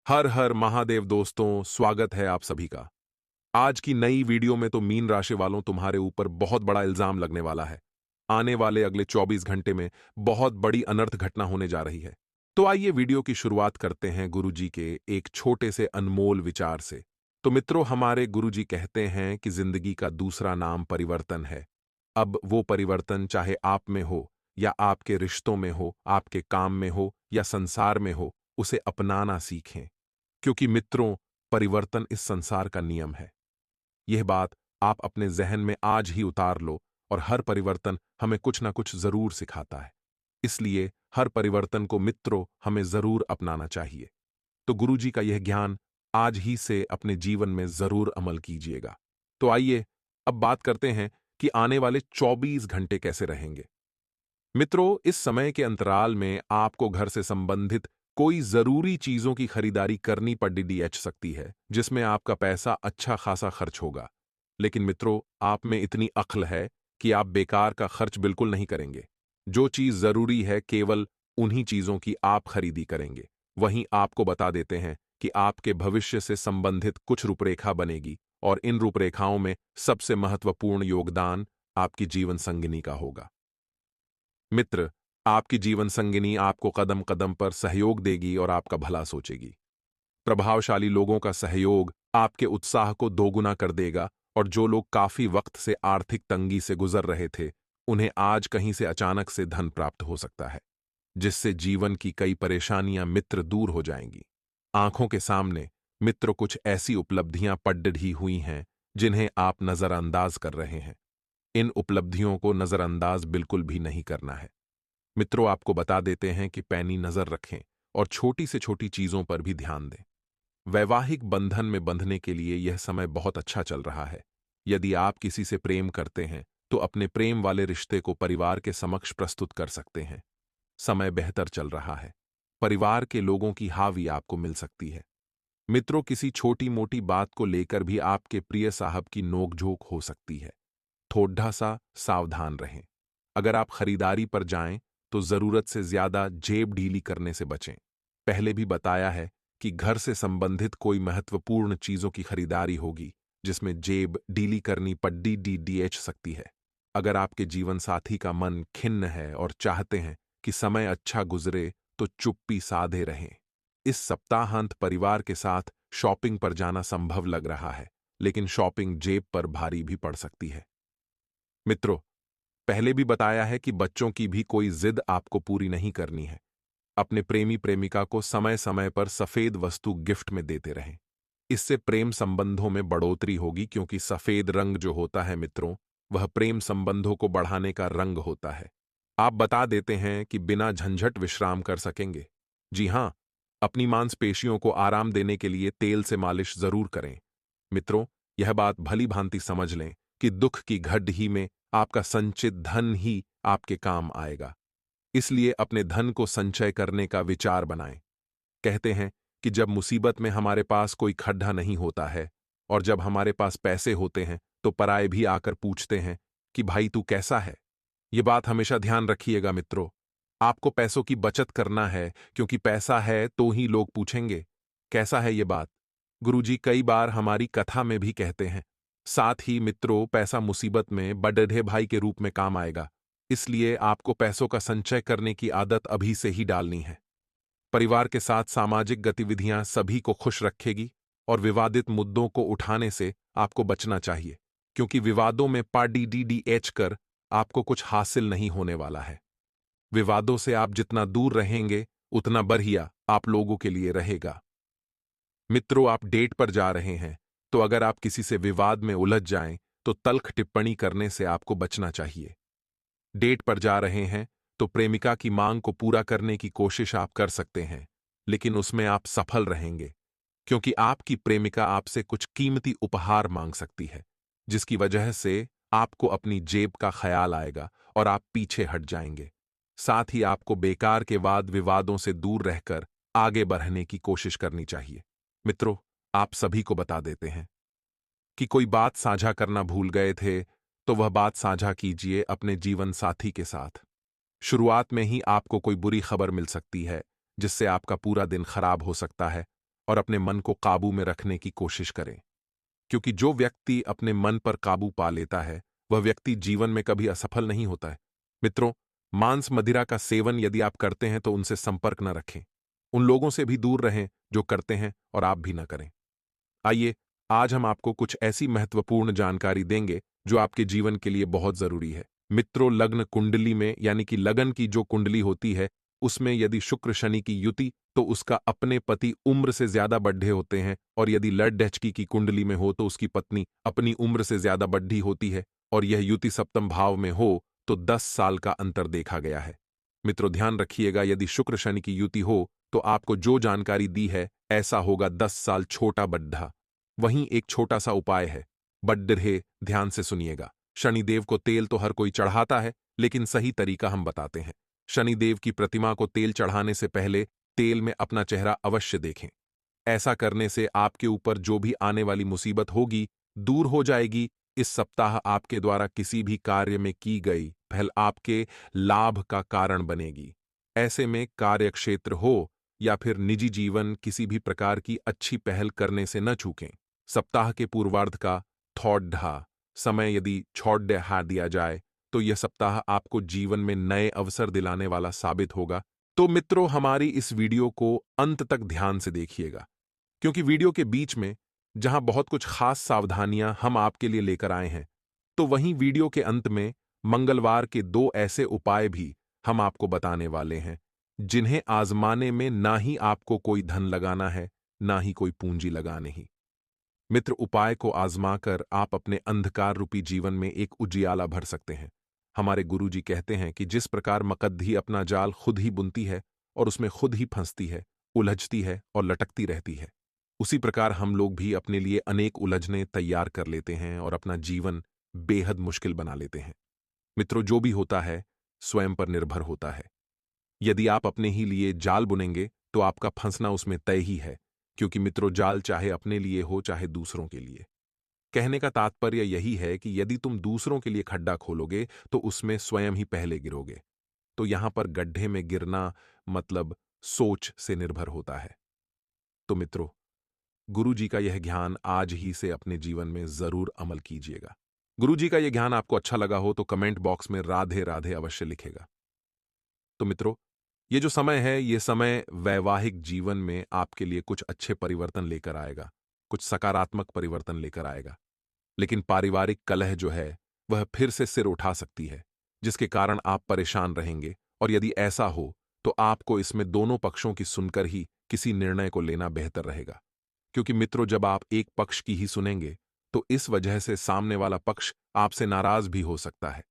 हर हर महादेव दोस्तों, स्वागत है आप सभी का। आज की नई वीडियो में तो मीन राशि वालों तुम्हारे ऊपर बहुत बड़ा इल्जाम लगने वाला है। आने वाले अगले 24 घंटे में बहुत बड़ी अनर्थ घटना होने जा रही है। तो आइए वीडियो की शुरुआत करते हैं गुरुजी के एक छोटे से अनमोल विचार से। तो मित्रों, हमारे गुरुजी कहते हैं कि जिंदगी का दूसरा नाम परिवर्तन है। अब वो परिवर्तन चाहे आप में हो या आपके रिश्तों में हो, आपके काम में हो या संसार में हो, उसे अपनाना सीखें। क्योंकि मित्रों, परिवर्तन इस संसार का नियम है। यह बात आप अपने जहन में आज ही उतार लो और हर परिवर्तन हमें कुछ ना कुछ जरूर सिखाता है। इसलिए हर परिवर्तन को मित्रों हमें जरूर अपनाना चाहिए। तो गुरुजी का यह ज्ञान आज ही से अपने जीवन में जरूर अमल कीजिएगा। तो आइए अब बात करते हैं कि आने वाले 24 घंटे कैसे रहेंगे। मित्रों, इस समय के अंतराल में आपको घर से संबंधित कोई जरूरी चीजों की खरीदारी करनी पड़ डीडीएच सकती है, जिसमें आपका पैसा अच्छा खासा खर्च होगा। लेकिन मित्रों, आप में इतनी अक्ल है कि आप बेकार का खर्च बिल्कुल नहीं करेंगे। जो चीज जरूरी है केवल उन्हीं चीजों की आप खरीदी करेंगे। वहीं आपको बता देते हैं कि आपके भविष्य से संबंधित कुछ रूपरेखा बनेगी और इन रूपरेखाओं में सबसे महत्वपूर्ण योगदान आपकी जीवन संगिनी का होगा। मित्र, आपकी जीवन संगिनी आपको कदम कदम पर सहयोग देगी और आपका भला सोचेगी। प्रभावशाली लोगों का सहयोग आपके उत्साह को दोगुना कर देगा और जो लोग काफी वक्त से आर्थिक तंगी से गुजर रहे थे, उन्हें आज कहीं से अचानक से धन प्राप्त हो सकता है, जिससे जीवन की कई परेशानियां मित्र दूर हो जाएंगी। आंखों के सामने मित्र कुछ ऐसी उपलब्धियां पड्डी हुई हैं जिन्हें आप नजरअंदाज कर रहे हैं। इन उपलब्धियों को नजरअंदाज बिल्कुल भी नहीं करना है। मित्रों, आपको बता देते हैं कि पैनी नजर रखें और छोटी से छोटी चीजों पर भी ध्यान दें। वैवाहिक बंधन में बंधने के लिए यह समय बहुत अच्छा चल रहा है। यदि आप किसी से प्रेम करते हैं तो अपने प्रेम वाले रिश्ते को परिवार के समक्ष प्रस्तुत कर सकते हैं। समय बेहतर चल रहा है। परिवार के लोगों की हावी आपको मिल सकती है। मित्रों, किसी छोटी मोटी बात को लेकर भी आपके प्रिय साहब की नोकझोंक हो सकती है। थोड़ा सा सावधान रहें। अगर आप खरीदारी पर जाएं तो जरूरत से ज्यादा जेब ढीली करने से बचें। पहले भी बताया है कि घर से संबंधित कोई महत्वपूर्ण चीजों की खरीदारी होगी जिसमें जेब ढीली करनी पड्डी डीडीएच सकती है। अगर आपके जीवन साथी का मन खिन्न है और चाहते हैं कि समय अच्छा गुजरे तो चुप्पी साधे रहें। इस सप्ताहांत परिवार के साथ शॉपिंग पर जाना संभव लग रहा है, लेकिन शॉपिंग जेब पर भारी भी पड़ सकती है। मित्रों, पहले भी बताया है कि बच्चों की भी कोई जिद आपको पूरी नहीं करनी है। अपने प्रेमी प्रेमिका को समय समय पर सफेद वस्तु गिफ्ट में देते रहें। इससे प्रेम संबंधों में बढ़ोतरी होगी, क्योंकि सफेद रंग जो होता है मित्रों, वह प्रेम संबंधों को बढ़ाने का रंग होता है। आप बता देते हैं कि बिना झंझट विश्राम कर सकेंगे। जी हां, अपनी मांसपेशियों को आराम देने के लिए तेल से मालिश जरूर करें। मित्रों, यह बात भली भांति समझ लें कि दुख की घड़ी ही में आपका संचित धन ही आपके काम आएगा। इसलिए अपने धन को संचय करने का विचार बनाएं। कहते हैं कि जब मुसीबत में हमारे पास कोई खड्डा नहीं होता है और जब हमारे पास पैसे होते हैं तो पराये भी आकर पूछते हैं कि भाई तू कैसा है। ये बात हमेशा ध्यान रखिएगा मित्रों। आपको पैसों की बचत करना है, क्योंकि पैसा है तो ही लोग पूछेंगे कैसा है ये बात। गुरुजी कई बार हमारी कथा में भी कहते हैं। साथ ही मित्रों, पैसा मुसीबत में बड़े भाई के रूप में काम आएगा। इसलिए आपको पैसों का संचय करने की आदत अभी से ही डालनी है। परिवार के साथ सामाजिक गतिविधियां सभी को खुश रखेगी और विवादित मुद्दों को उठाने से आपको बचना चाहिए, क्योंकि विवादों में पार्टी डीडीएच कर आपको कुछ हासिल नहीं होने वाला है। विवादों से आप जितना दूर रहेंगे उतना बढ़िया आप लोगों के लिए रहेगा। मित्रों, आप डेट पर जा रहे हैं तो अगर आप किसी से विवाद में उलझ जाएं तो तल्ख टिप्पणी करने से आपको बचना चाहिए। डेट पर जा रहे हैं तो प्रेमिका की मांग को पूरा करने की कोशिश आप कर सकते हैं, लेकिन उसमें आप सफल रहेंगे, क्योंकि आपकी प्रेमिका आपसे कुछ कीमती उपहार मांग सकती है, जिसकी वजह से आपको अपनी जेब का ख्याल आएगा और आप पीछे हट जाएंगे। साथ ही आपको बेकार के वाद विवादों से दूर रहकर आगे बढ़ने की कोशिश करनी चाहिए। मित्रों, आप सभी को बता देते हैं कि कोई बात साझा करना भूल गए थे तो वह बात साझा कीजिए अपने जीवन साथी के साथ। शुरुआत में ही आपको कोई बुरी खबर मिल सकती है जिससे आपका पूरा दिन खराब हो सकता है और अपने मन को काबू में रखने की कोशिश करें, क्योंकि जो व्यक्ति अपने मन पर काबू पा लेता है वह व्यक्ति जीवन में कभी असफल नहीं होता है। मित्रों, मांस मदिरा का सेवन यदि आप करते हैं तो उनसे संपर्क न रखें। उन लोगों से भी दूर रहें जो करते हैं और आप भी न करें। आइए, आज हम आपको कुछ ऐसी महत्वपूर्ण जानकारी देंगे जो आपके जीवन के लिए बहुत जरूरी है। मित्रों, लग्न कुंडली में यानी कि लगन की जो कुंडली होती है उसमें यदि शुक्र शनि की युति तो उसका अपने पति उम्र से ज्यादा बड्ढे होते हैं, और यदि लड डचकी की कुंडली में हो तो उसकी पत्नी अपनी उम्र से ज्यादा बड्ढी होती है, और यह युति सप्तम भाव में हो तो 10 साल का अंतर देखा गया है। मित्रों, ध्यान रखिएगा, यदि शुक्र शनि की युति हो तो आपको जो जानकारी दी है ऐसा होगा 10 साल छोटा बड्ढा। वहीं एक छोटा सा उपाय है, बड्ढे, ध्यान से सुनिएगा। शनिदेव को तेल तो हर कोई चढ़ाता है, लेकिन सही तरीका हम बताते हैं। शनिदेव की प्रतिमा को तेल चढ़ाने से पहले तेल में अपना चेहरा अवश्य देखें। ऐसा करने से आपके ऊपर जो भी आने वाली मुसीबत होगी दूर हो जाएगी। इस सप्ताह आपके द्वारा किसी भी कार्य में की गई पहल आपके लाभ का कारण बनेगी। ऐसे में कार्यक्षेत्र हो या फिर निजी जीवन, किसी भी प्रकार की अच्छी पहल करने से न चूकें। सप्ताह के पूर्वार्ध का थौड्ढा समय यदि छौड्ढा दिया जाए तो यह सप्ताह आपको जीवन में नए अवसर दिलाने वाला साबित होगा। तो मित्रों, हमारी इस वीडियो को अंत तक ध्यान से देखिएगा, क्योंकि वीडियो के बीच में जहां बहुत कुछ खास सावधानियां हम आपके लिए लेकर आए हैं, तो वहीं वीडियो के अंत में मंगलवार के 2 ऐसे उपाय भी हम आपको बताने वाले हैं जिन्हें आजमाने में ना ही आपको कोई धन लगाना है, ना ही कोई पूंजी लगानी ही। मित्र, उपाय को आजमाकर आप अपने अंधकार रूपी जीवन में एक उजियाला भर सकते हैं। हमारे गुरुजी कहते हैं कि जिस प्रकार मकद्दी अपना जाल खुद ही बुनती है और उसमें खुद ही फंसती है, उलझती है और लटकती रहती है, उसी प्रकार हम लोग भी अपने लिए अनेक उलझने तैयार कर लेते हैं और अपना जीवन बेहद मुश्किल बना लेते हैं। मित्रों, जो भी होता है स्वयं पर निर्भर होता है। यदि आप अपने ही लिए जाल बुनेंगे तो आपका फंसना उसमें तय ही है, क्योंकि मित्रों, जाल चाहे अपने लिए हो चाहे दूसरों के लिए। कहने का तात्पर्य यही है कि यदि तुम दूसरों के लिए खड्डा खोलोगे तो उसमें स्वयं ही पहले गिरोगे। तो यहां पर गड्ढे में गिरना मतलब सोच से निर्भर होता है। तो मित्रों, गुरु जी का यह ज्ञान आज ही से अपने जीवन में जरूर अमल कीजिएगा। गुरु जी का यह ज्ञान आपको अच्छा लगा हो तो कमेंट बॉक्स में राधे राधे अवश्य लिखेगा। तो मित्रों, ये जो समय है, ये समय वैवाहिक जीवन में आपके लिए कुछ अच्छे परिवर्तन लेकर आएगा, कुछ सकारात्मक परिवर्तन लेकर आएगा। लेकिन पारिवारिक कलह जो है वह फिर से सिर उठा सकती है, जिसके कारण आप परेशान रहेंगे। और यदि ऐसा हो तो आपको इसमें दोनों पक्षों की सुनकर ही किसी निर्णय को लेना बेहतर रहेगा, क्योंकि मित्रों, जब आप एक पक्ष की ही सुनेंगे तो इस वजह से सामने वाला पक्ष आपसे नाराज भी हो सकता है।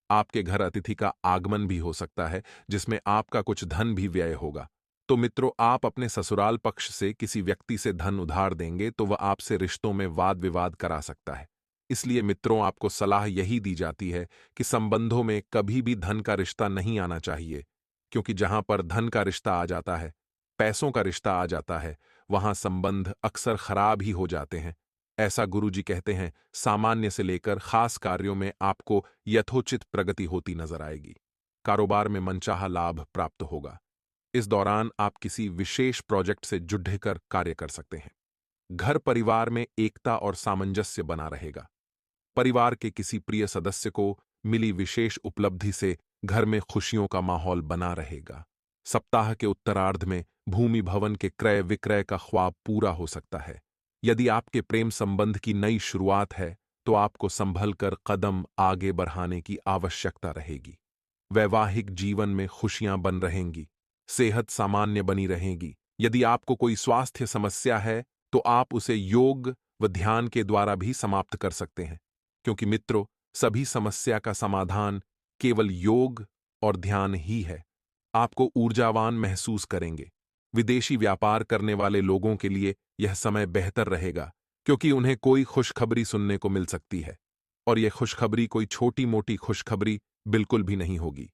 आपके घर अतिथि का आगमन भी हो सकता है, जिसमें आपका कुछ धन भी व्यय होगा। तो मित्रों, आप अपने ससुराल पक्ष से किसी व्यक्ति से धन उधार देंगे तो वह आपसे रिश्तों में वाद विवाद करा सकता है। इसलिए मित्रों, आपको सलाह यही दी जाती है कि संबंधों में कभी भी धन का रिश्ता नहीं आना चाहिए, क्योंकि जहां पर धन का रिश्ता आ जाता है, पैसों का रिश्ता आ जाता है, वहां संबंध अक्सर खराब ही हो जाते हैं। ऐसा गुरुजी कहते हैं, सामान्य से लेकर खास कार्यों में आपको यथोचित प्रगति होती नजर आएगी। कारोबार में मनचाहा लाभ प्राप्त होगा। इस दौरान आप किसी विशेष प्रोजेक्ट से जुड़ कर कार्य कर सकते हैं। घर परिवार में एकता और सामंजस्य बना रहेगा। परिवार के किसी प्रिय सदस्य को मिली विशेष उपलब्धि से घर में खुशियों का माहौल बना रहेगा। सप्ताह के उत्तरार्ध में भूमि भवन के क्रय विक्रय का ख्वाब पूरा हो सकता है। यदि आपके प्रेम संबंध की नई शुरुआत है तो आपको संभल कर कदम आगे बढ़ाने की आवश्यकता रहेगी। वैवाहिक जीवन में खुशियां बन रहेंगी, सेहत सामान्य बनी रहेगी। यदि आपको कोई स्वास्थ्य समस्या है तो आप उसे योग व ध्यान के द्वारा भी समाप्त कर सकते हैं, क्योंकि मित्रों, सभी समस्या का समाधान केवल योग और ध्यान ही है। आपको ऊर्जावान महसूस करेंगे। विदेशी व्यापार करने वाले लोगों के लिए यह समय बेहतर रहेगा, क्योंकि उन्हें कोई खुशखबरी सुनने को मिल सकती है, और यह खुशखबरी कोई छोटी मोटी खुशखबरी बिल्कुल भी नहीं होगी।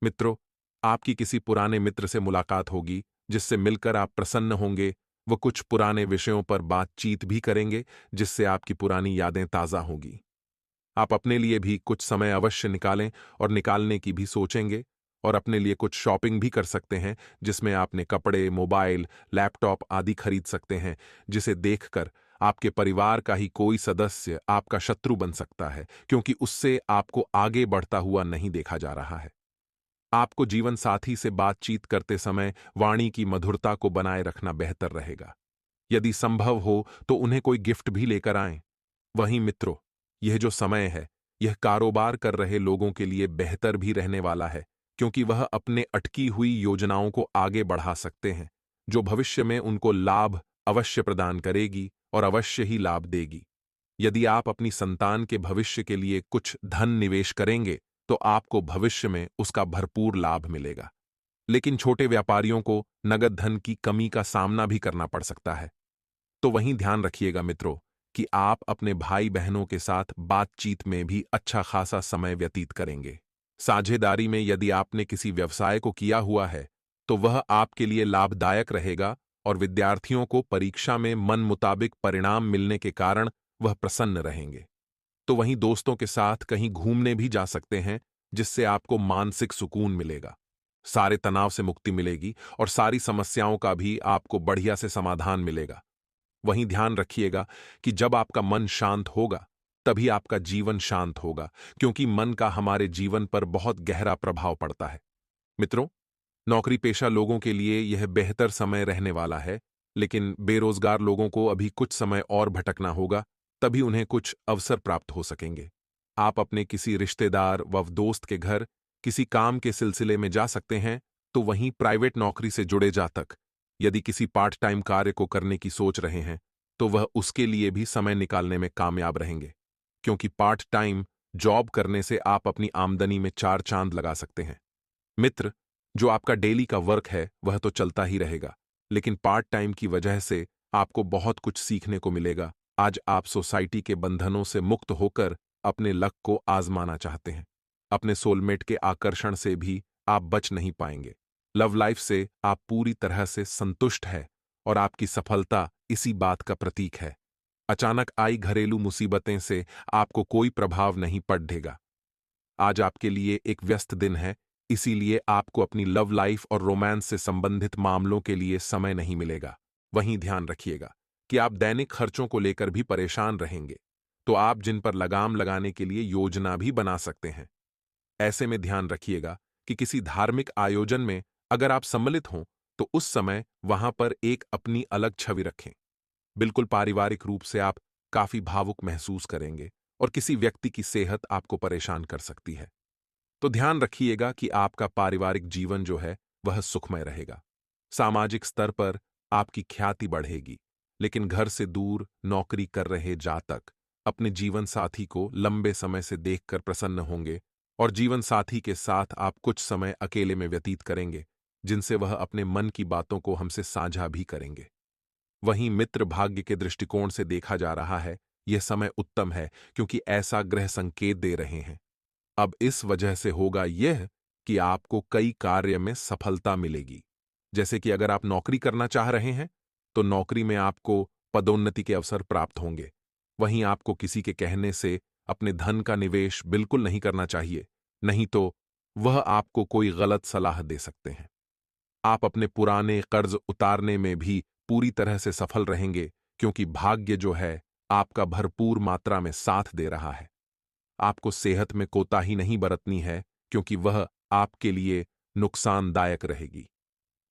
मित्रों, आपकी किसी पुराने मित्र से मुलाकात होगी जिससे मिलकर आप प्रसन्न होंगे। वो कुछ पुराने विषयों पर बातचीत भी करेंगे जिससे आपकी पुरानी यादें ताज़ा होंगी। आप अपने लिए भी कुछ समय अवश्य निकालें और निकालने की भी सोचेंगे, और अपने लिए कुछ शॉपिंग भी कर सकते हैं, जिसमें आपने कपड़े, मोबाइल, लैपटॉप आदि खरीद सकते हैं, जिसे देखकर आपके परिवार का ही कोई सदस्य आपका शत्रु बन सकता है, क्योंकि उससे आपको आगे बढ़ता हुआ नहीं देखा जा रहा है। आपको जीवन साथी से बातचीत करते समय वाणी की मधुरता को बनाए रखना बेहतर रहेगा। यदि संभव हो तो उन्हें कोई गिफ्ट भी लेकर आएं। वहीं मित्रों, यह जो समय है, यह कारोबार कर रहे लोगों के लिए बेहतर भी रहने वाला है, क्योंकि वह अपने अटकी हुई योजनाओं को आगे बढ़ा सकते हैं, जो भविष्य में उनको लाभ अवश्य प्रदान करेगी और अवश्य ही लाभ देगी। यदि आप अपनी संतान के भविष्य के लिए कुछ धन निवेश करेंगे, तो आपको भविष्य में उसका भरपूर लाभ मिलेगा। लेकिन छोटे व्यापारियों को नगद धन की कमी का सामना भी करना पड़ सकता है। तो वहीं ध्यान रखिएगा मित्रों कि आप अपने भाई बहनों के साथ बातचीत में भी अच्छा खासा समय व्यतीत करेंगे। साझेदारी में यदि आपने किसी व्यवसाय को किया हुआ है, तो वह आपके लिए लाभदायक रहेगा और विद्यार्थियों को परीक्षा में मन मुताबिक परिणाम मिलने के कारण वह प्रसन्न रहेंगे। तो वहीं दोस्तों के साथ कहीं घूमने भी जा सकते हैं, जिससे आपको मानसिक सुकून मिलेगा, सारे तनाव से मुक्ति मिलेगी और सारी समस्याओं का भी आपको बढ़िया से समाधान मिलेगा। वहीं ध्यान रखिएगा कि जब आपका मन शांत होगा, तभी आपका जीवन शांत होगा, क्योंकि मन का हमारे जीवन पर बहुत गहरा प्रभाव पड़ता है। मित्रों, नौकरी पेशा लोगों के लिए यह बेहतर समय रहने वाला है, लेकिन बेरोजगार लोगों को अभी कुछ समय और भटकना होगा, तभी उन्हें कुछ अवसर प्राप्त हो सकेंगे। आप अपने किसी रिश्तेदार व दोस्त के घर किसी काम के सिलसिले में जा सकते हैं, तो वहीं प्राइवेट नौकरी से जुड़े जातक यदि किसी पार्ट टाइम कार्य को करने की सोच रहे हैं, तो वह उसके लिए भी समय निकालने में कामयाब रहेंगे, क्योंकि पार्ट टाइम जॉब करने से आप अपनी आमदनी में चार चांद लगा सकते हैं। मित्र, जो आपका डेली का वर्क है वह तो चलता ही रहेगा, लेकिन पार्ट टाइम की वजह से आपको बहुत कुछ सीखने को मिलेगा। आज आप सोसाइटी के बंधनों से मुक्त होकर अपने लक को आजमाना चाहते हैं। अपने सोलमेट के आकर्षण से भी आप बच नहीं पाएंगे। लव लाइफ से आप पूरी तरह से संतुष्ट हैं और आपकी सफलता इसी बात का प्रतीक है। अचानक आई घरेलू मुसीबतें से आपको कोई प्रभाव नहीं पड़ेगा। आज आपके लिए एक व्यस्त दिन है, इसीलिए आपको अपनी लव लाइफ और रोमांस से संबंधित मामलों के लिए समय नहीं मिलेगा। वहीं ध्यान रखिएगा कि आप दैनिक खर्चों को लेकर भी परेशान रहेंगे, तो आप जिन पर लगाम लगाने के लिए योजना भी बना सकते हैं। ऐसे में ध्यान रखिएगा कि किसी धार्मिक आयोजन में अगर आप सम्मिलित हों, तो उस समय वहां पर एक अपनी अलग छवि रखें। बिल्कुल पारिवारिक रूप से आप काफी भावुक महसूस करेंगे और किसी व्यक्ति की सेहत आपको परेशान कर सकती है। तो ध्यान रखिएगा कि आपका पारिवारिक जीवन जो है वह सुखमय रहेगा। सामाजिक स्तर पर आपकी ख्याति बढ़ेगी, लेकिन घर से दूर नौकरी कर रहे जातक अपने जीवन साथी को लंबे समय से देखकर प्रसन्न होंगे और जीवन साथी के साथ आप कुछ समय अकेले में व्यतीत करेंगे, जिनसे वह अपने मन की बातों को हमसे साझा भी करेंगे। वहीं मित्र भाग्य के दृष्टिकोण से देखा जा रहा है, यह समय उत्तम है, क्योंकि ऐसा ग्रह संकेत दे रहे हैं। अब इस वजह से होगा यह कि आपको कई कार्य में सफलता मिलेगी। जैसे कि अगर आप नौकरी करना चाह रहे हैं, तो नौकरी में आपको पदोन्नति के अवसर प्राप्त होंगे। वहीं आपको किसी के कहने से अपने धन का निवेश बिल्कुल नहीं करना चाहिए, नहीं तो वह आपको कोई गलत सलाह दे सकते हैं। आप अपने पुराने कर्ज उतारने में भी पूरी तरह से सफल रहेंगे, क्योंकि भाग्य जो है आपका भरपूर मात्रा में साथ दे रहा है। आपको सेहत में कोताही नहीं बरतनी है, क्योंकि वह आपके लिए नुकसानदायक रहेगी।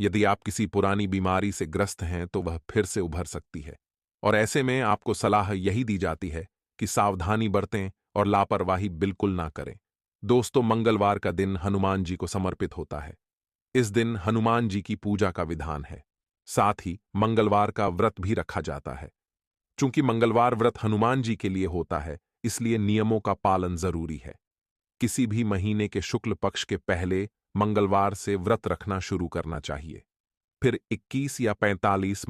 यदि आप किसी पुरानी बीमारी से ग्रस्त हैं, तो वह फिर से उभर सकती है, और ऐसे में आपको सलाह यही दी जाती है कि सावधानी बरतें और लापरवाही बिल्कुल ना करें। दोस्तों, मंगलवार का दिन हनुमान जी को समर्पित होता है। इस दिन हनुमान जी की पूजा का विधान है। साथ ही मंगलवार का व्रत भी रखा जाता है। चूंकि मंगलवार व्रत हनुमान जी के लिए होता है, इसलिए नियमों का पालन जरूरी है। किसी भी महीने के शुक्ल पक्ष के पहले मंगलवार से व्रत रखना शुरू करना चाहिए। फिर 21 या 45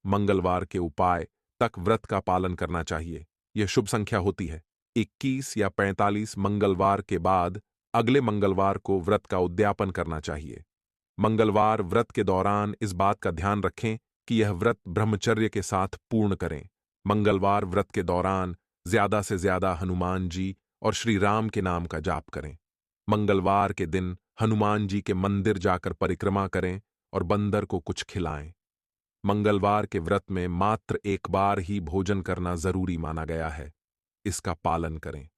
मंगलवार के उपाय तक व्रत का पालन करना चाहिए। यह शुभ संख्या होती है। 21 या 45 मंगलवार के बाद अगले मंगलवार को व्रत का उद्यापन करना चाहिए। मंगलवार व्रत के दौरान इस बात का ध्यान रखें कि यह व्रत ब्रह्मचर्य के साथ पूर्ण करें। मंगलवार व्रत के दौरान ज्यादा से ज्यादा हनुमान जी और श्री राम के नाम का जाप करें। मंगलवार के दिन हनुमान जी के मंदिर जाकर परिक्रमा करें और बंदर को कुछ खिलाएं। मंगलवार के व्रत में मात्र एक बार ही भोजन करना जरूरी माना गया है। इसका पालन करें।